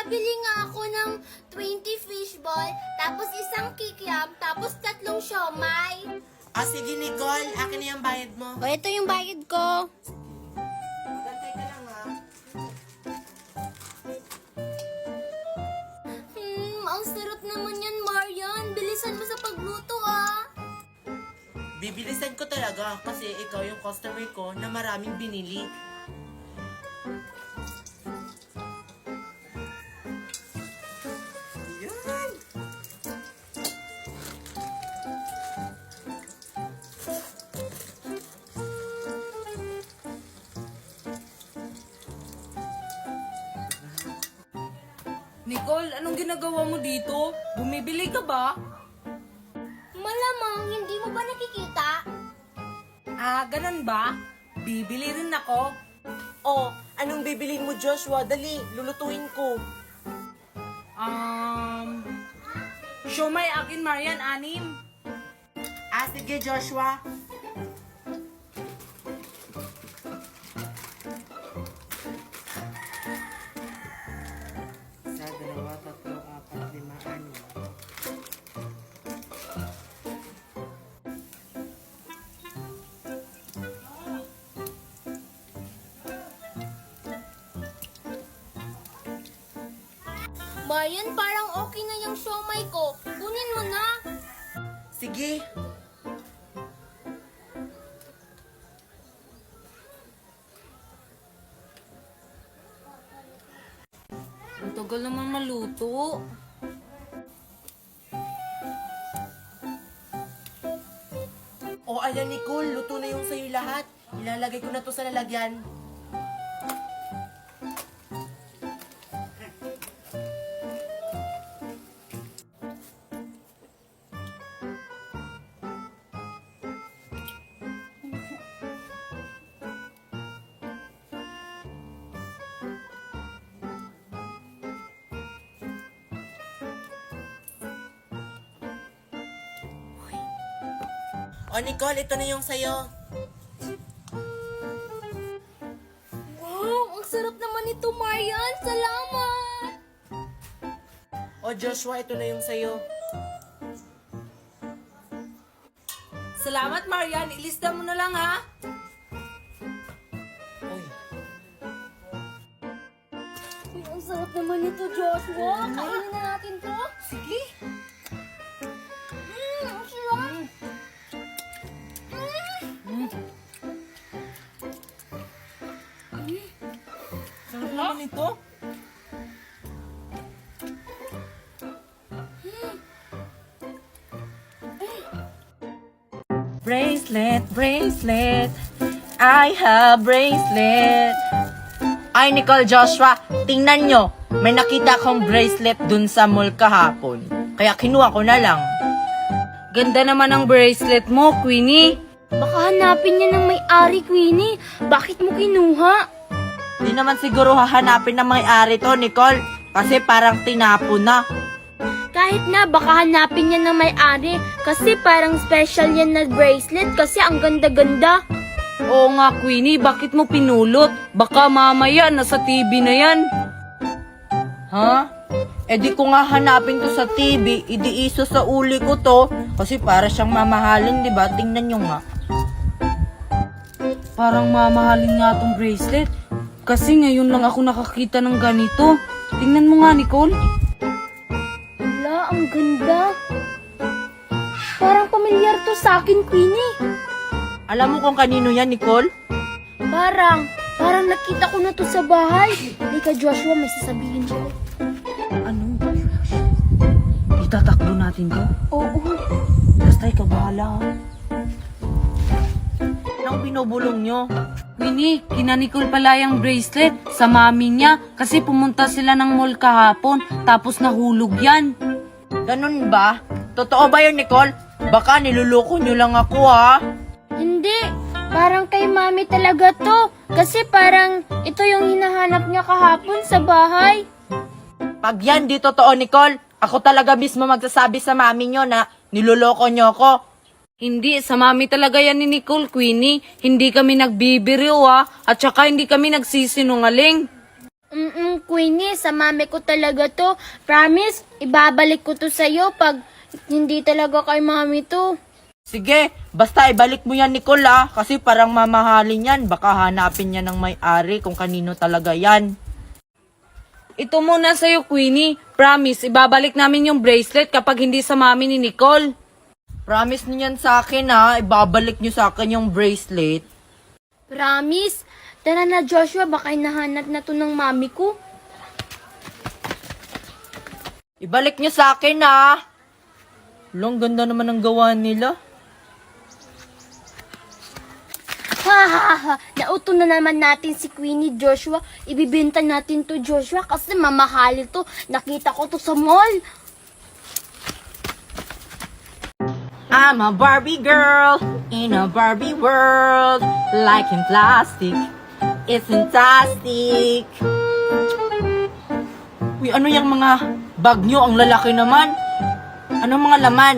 Nakabili nga ako ng 20 fishball, tapos isang kikiam, tapos 3 siomay. Sige Nicole, akin na yung bayad mo. O, ito yung bayad ko. Gantay ka lang ha. Ang sarap naman yan, Marian. Bilisan mo sa pagluto, ah. Bibilisan ko talaga kasi ikaw yung customer ko na maraming binili. Yan. Nicole, anong ginagawa mo dito? Bumibili ka ba? Malamang, hindi mo ba nakikita? Ganun ba? Bibili rin ako. Anong bibilin mo Joshua? Dali, lulutuin ko. Siomay akin, Marian, 6. Sige Joshua. Isa, dalawa, tatlo, apat, lima, anim. Marian, parang okay na yung siomay ko. Kunin mo na. Sige. Ang tagal naman maluto. Ayan Nicole, luto na yung sa'yo lahat. Ilalagay ko na to sa lalagyan. Nicole, ito na yung sa'yo. Wow, ang sarap naman ito, Marian. Salamat. Joshua, ito na yung sa'yo. Salamat, Marian. Ilista mo na lang, ha? Uy, Uy, ang sarap naman ito, Joshua. Kainin na natin to. Sige. Ang sarap. Sarap naman ito. Bracelet, bracelet. I have bracelet. Ay, Nicole, Joshua, tingnan nyo. May nakita akong bracelet dun sa mall kahapon. Kaya kinuha ko na lang. Ganda naman ang bracelet mo, Queenie. Baka hanapin niya ng may-ari, Queenie. Bakit mo kinuha? Di naman siguro hahanapin ng may-ari to, Nicole. Kasi parang tinapon na. Kahit na, baka hanapin niya ng may-ari. Kasi parang special yan na bracelet kasi ang ganda-ganda. Oo nga, Queenie, bakit mo pinulot? Baka mamaya nasa TV na yan. Ha? Eh di ko nga hanapin to sa TV, idiiso sa uli ko to. Kasi para siyang mamahalin, di ba? Tingnan nyo nga. Parang mamahalin nga tong bracelet. Kasi ngayon lang ako nakakita ng ganito. Tingnan mo nga, Nicole. Wala, ang ganda. Parang pamilyar to sa akin, Queenie. Alam mo kung kanino yan, Nicole? Parang nakita ko na to sa bahay. Halika, Joshua, may sasabihin ko. Ano? Itatakbo natin to? Oo. Basta ikaw bahala. Anong binubulong nyo? Winnie, kina Nicole pala yung bracelet sa mami niya kasi pumunta sila ng mall kahapon tapos nahulog yan. Ganun ba? Totoo ba yun, Nicole? Baka niluloko nyo lang ako, ha? Hindi. Parang kay mami talaga to. Kasi parang ito yung hinahanap niya kahapon sa bahay. Pag yan di totoo, Nicole, ako talaga mismo magsasabi sa mami nyo na niloloko nyo ako. Hindi, sa mami talaga yan ni Nicole, Queenie. Hindi kami nagbibiro, At saka hindi kami nagsisinungaling. Queenie, Queenie, sa mami ko talaga to. Promise, ibabalik ko to sa'yo pag hindi talaga kay mami to. Sige, basta ibalik mo yan, Nicole, ah. Kasi parang mamahalin yan. Baka hanapin niya ng may-ari kung kanino talaga yan. Ito muna sa'yo, Queenie. Promise, ibabalik namin yung bracelet kapag hindi sa mami ni Nicole. Promise niyo yan sa akin, ha. Ibabalik niyo sa akin yung bracelet. Promise? Tara na, Joshua, baka hinahanap na to ng mami ko. Ibalik niyo sa akin, ha. Long ganda naman ang gawa nila. Ha ha ha, nauto na naman natin si Queenie, Joshua. Ibibenta natin to, Joshua, kasi mamahali to. Nakita ko to sa mall. I'm a Barbie girl in a Barbie world, like in plastic. It's fantastic. Uy, ano yung mga bag nyo? Ang lalaki naman. Anong mga laman?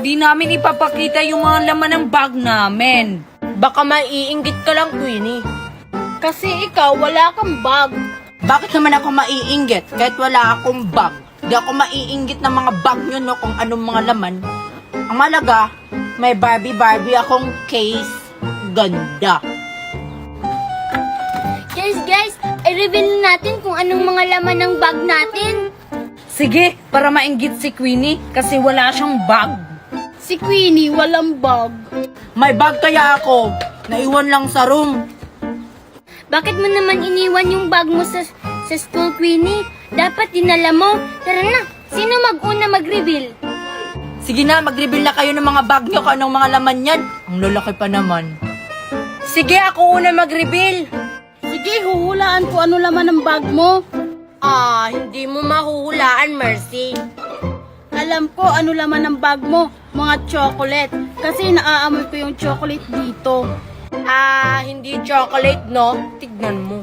Di namin ipapakita yung mga laman ng bag namin. Baka maiinggit ka lang, Queenie. Kasi ikaw, wala kang bag. Bakit naman ako maiinggit kahit wala akong bag? Di ako maiinggit ng mga bag nyo, no, kung anong mga laman. Ang malaga, may Barbie akong case. Ganda. Guys, i-reveal natin kung anong mga laman ng bag natin. Sige, para mainggit si Queenie kasi wala siyang bag. Si Queenie, walang bag. May bag kaya ako. Naiwan lang sa room. Bakit mo naman iniwan yung bag mo sa school, Queenie? Dapat dinala mo. Tara na, sino mag-una mag-reveal? Sige na, mag-reveal na kayo ng mga bag nyo kung anong mga laman yan. Ang lalaki pa naman. Sige, ako una mag-reveal. Sige, huhulaan ko ano laman ng bag mo. Hindi mo mahuhulaan, Mercy. Alam ko ano laman ng bag mo, mga chocolate. Kasi naaamoy ko yung chocolate dito. Hindi chocolate, no? Tignan mo.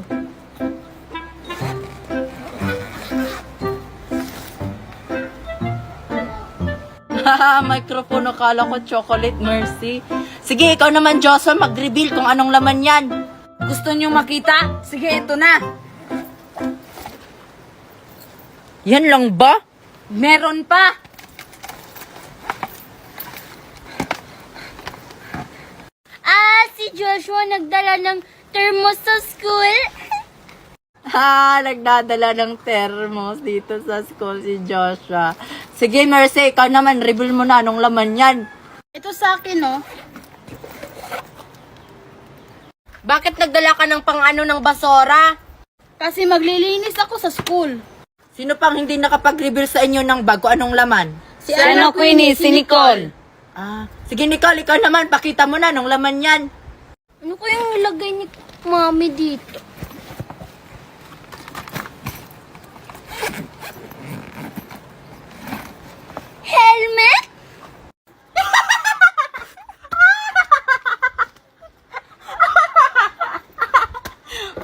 Haha, microphone. Akala ko chocolate, Mercy. Sige, ikaw naman, Joshua, mag-reveal kung anong laman yan. Gusto niyo makita? Sige, ito na. Yan lang ba? Meron pa. Si Joshua nagdala ng thermos sa school. Nagdadala ng thermos dito sa school si Joshua. Sige, Mercy, ikaw naman, reveal mo na anong laman yan. Ito sa akin, oh. Bakit nagdala ka ng pang-ano ng basura? Kasi maglilinis ako sa school. Sino pang hindi nakapag-reveal sa inyo ng bag kung anong laman? Si Ano, Queenie? Si Nicole. Sige, Nicole, ikaw naman, pakita mo na anong laman yan. Ano kayang nilagay ni Mami dito? Helmet?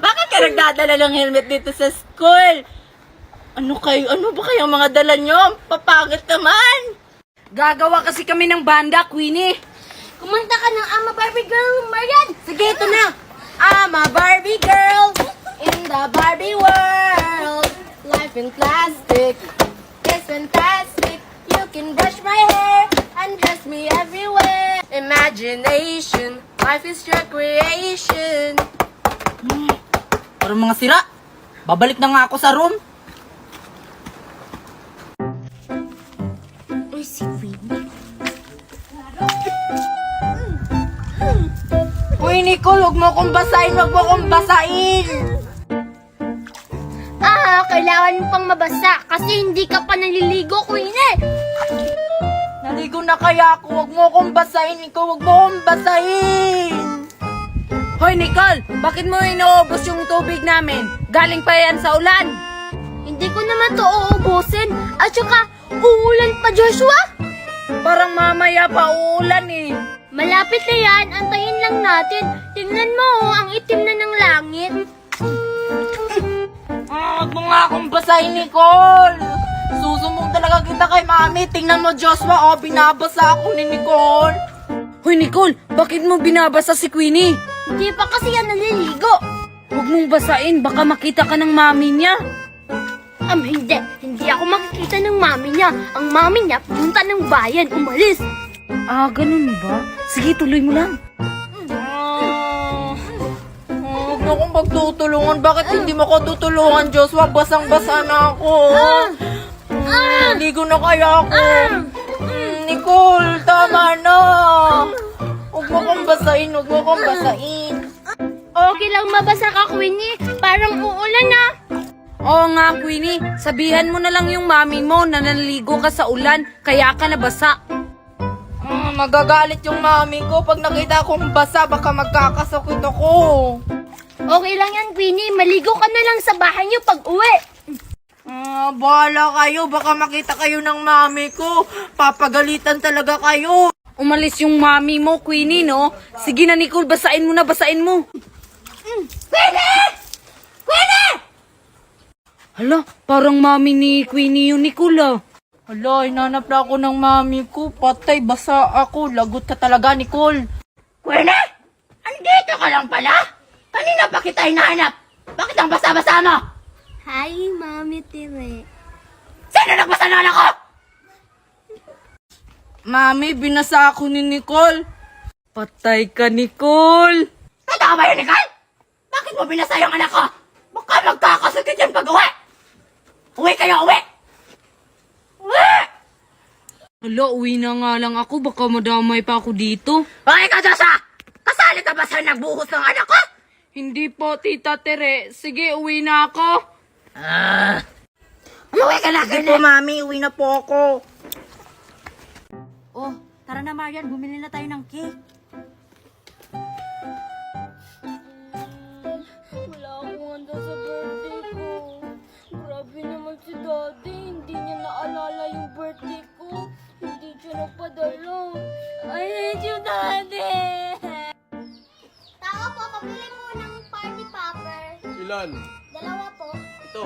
Bakit ka nagdadala ng helmet dito sa school? Ano ba kayong mga dala nyo? Papagod naman! Gagawa kasi kami ng banda, Queenie. Kumanta ka ng I'm a Barbie girl, Marian! Sige, ito na! I'm a Barbie girl in the Barbie world. Life in plastic is fantastic. You can brush my hair and dress me everywhere. Imagination, life is your creation. Parang mga sira. Babalik na nga ako sa room. Uy, si Queenie. Uy, Nicole, huwag mo akong basahin, Kailangan mo pang mabasa kasi hindi ka pa naliligo, Queenie. Naligo na kaya ako, huwag mo akong basahin, ikaw, huwag mo akong basahin. Hoy, Nicole, bakit mo inuubos yung tubig namin? Galing pa yan sa ulan. Hindi ko naman to uubusin. At saka, uulan pa, Joshua. Parang mamaya pa uulan eh. Malapit na yan, antayin lang natin. Tingnan mo, ang itim na ng langit. Huwag mo nga akong basahin, Nicole. Susumbong talaga kita kay Mami. Tingnan mo, Joshua, binabasa ako ni Nicole. Hoy, Nicole, bakit mo binabasa si Queenie? Hindi pa kasi yan naliligo. Huwag mong basain. Baka makita ka ng mami niya. Hindi. Hindi ako makikita ng mami niya. Ang mami niya, punta ng bayan, umalis. Ah, ganun ba? Sige, tuloy mo lang. Huwag na akong pagtutulungan. Bakit hindi mo ko tutulungan, Joshua? Basang-basa na ako. Ligo na kaya ako. Nicole, tama na. Huwag mo kong basain, huwag mo kong basain. Okay lang mabasa ka, Queenie. Parang uulan na. Oo nga, Queenie. Sabihan mo na lang yung mami mo na naliligo ka sa ulan, kaya ka nabasa. Magagalit yung mami ko. Pag nakita akong basa, baka magkakasakit ako. Okay lang yan, Queenie. Maligo ka na lang sa bahay niyo pag uwi. Bahala kayo. Baka makita kayo ng mami ko. Papagalitan talaga kayo. Umalis yung mami mo, Queenie, no? Sige na, Nicole, basain mo na, basain mo. Queenie! Queenie! Hala, parang mami ni Queenie yung Nicole, ah. Hala, hinanap na ako ng mami ko. Patay, basa ako. Lagot ka talaga, Nicole. Queenie! Andito ka lang pala? Kanina pa kita hinahanap. Bakit ang basa-basa mo? Hi, Mami Tire. Sino nagbasa ng anak ko? Mami, binasa ako ni Nicole. Patay ka, Nicole. Totoo ba yun, Nicole? Bakit mo binasa yung anak ko? Baka magkakasakit yan pag uwi. Uwi kayo, uwi! Uwi! Hala, uwi na nga lang ako. Baka madamay pa ako dito. Bakit ka, Joshua? Kasali ka ba sa nagbuhos ng anak ko? Hindi po, Tita Tere. Sige, uwi na ako. Umuwi ka na, Sige po, mami. Uwi na po ako. Oh, tara na, Marian. Bumili na tayo ng cake. Wala akong handa sa birthday ko. Grabe naman si Daddy. Hindi niya naalala yung birthday ko. Hindi siya nagpadala. I hate you, Daddy! Tao po, pabili po ng party popper. Ilan? Dalawa po. Ito.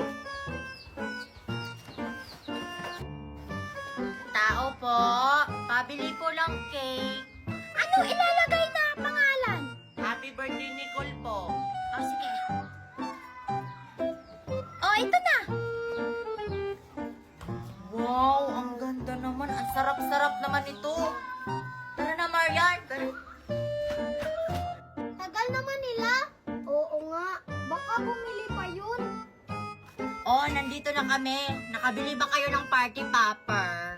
Tao po, pabili po lang cake. Ano ilalagay na pangalan? Happy birthday, Nicole po. Oh, sige. Oh, ito na. Wow, ang ganda naman. Ang sarap-sarap naman ito. Tara na, Marian. Tara. Tagal naman nila. Oo nga. Baka bumili pa yun. Oh, nandito na kami. Nakabili ba kayo ng party popper?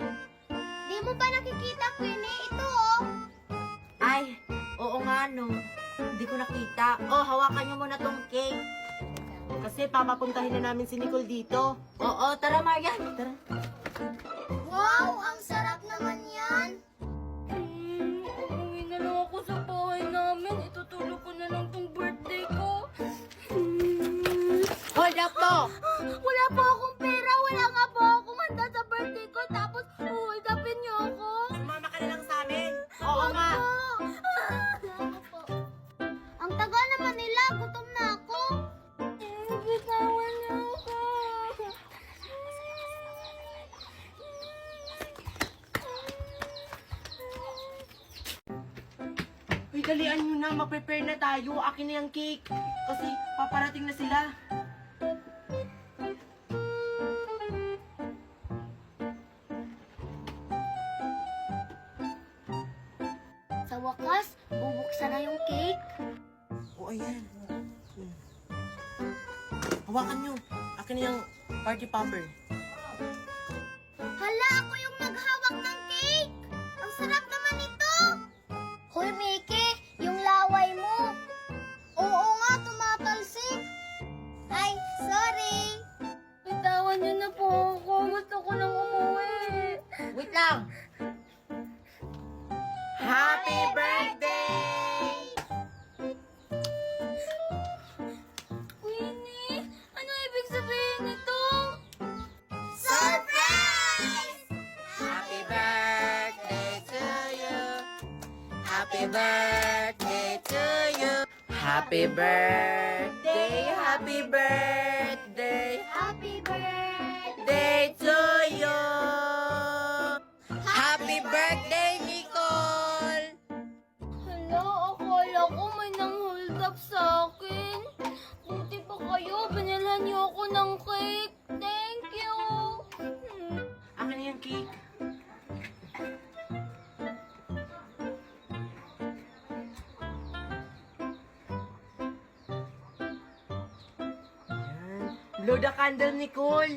Di mo pa nakikita, Queenie. Ito, oh. Ay, oo nga no. Hindi ko nakita. Oh, hawakan niyo muna tong cake. Kasi papapuntahin na namin si Nicole dito. Oo, tara Marian. Tara. Wow, ang sarap naman yan. Umuwi na lang ako sa bahay namin. Itutulog ko na lang tong birthday ko. Hold up mo. Wala po akong pera. Wala nga po akong handa sa birthday ko. Tapos, hold upin niyo ako. Sumama ka na lang sa amin. Oo nga. Opo. Ang tagal naman nila. Gutom na ako. Bitawan niyo ako. Uy, dalian nyo na. Mag-prepare na tayo. Akin na yung cake. Kasi paparating na sila. Sa wakas, bubuksan na yung cake. O, ayan. Hawakan nyo. Akin na yung party popper. Hala, ako yung naghawak ng cake! Ang sarap naman ito! Hoy, Mickey, yung laway mo. Oo nga, tumatalsik. Ay, sorry. Bitawan niyo na po ako. Gusto ko nang umuwi. Wait lang. Happy birthday! Queenie, ano ibig sabihin nito? Surprise! Happy birthday to you. Happy birthday to you. Happy birthday, happy birthday, Happy birthday! day to you. Happy birthday, Nicole. Hala, akala ko may nang hold up sa akin. Buti cake. Thank you. Akin na yung cake. Yan. Blow the candle, Nicole.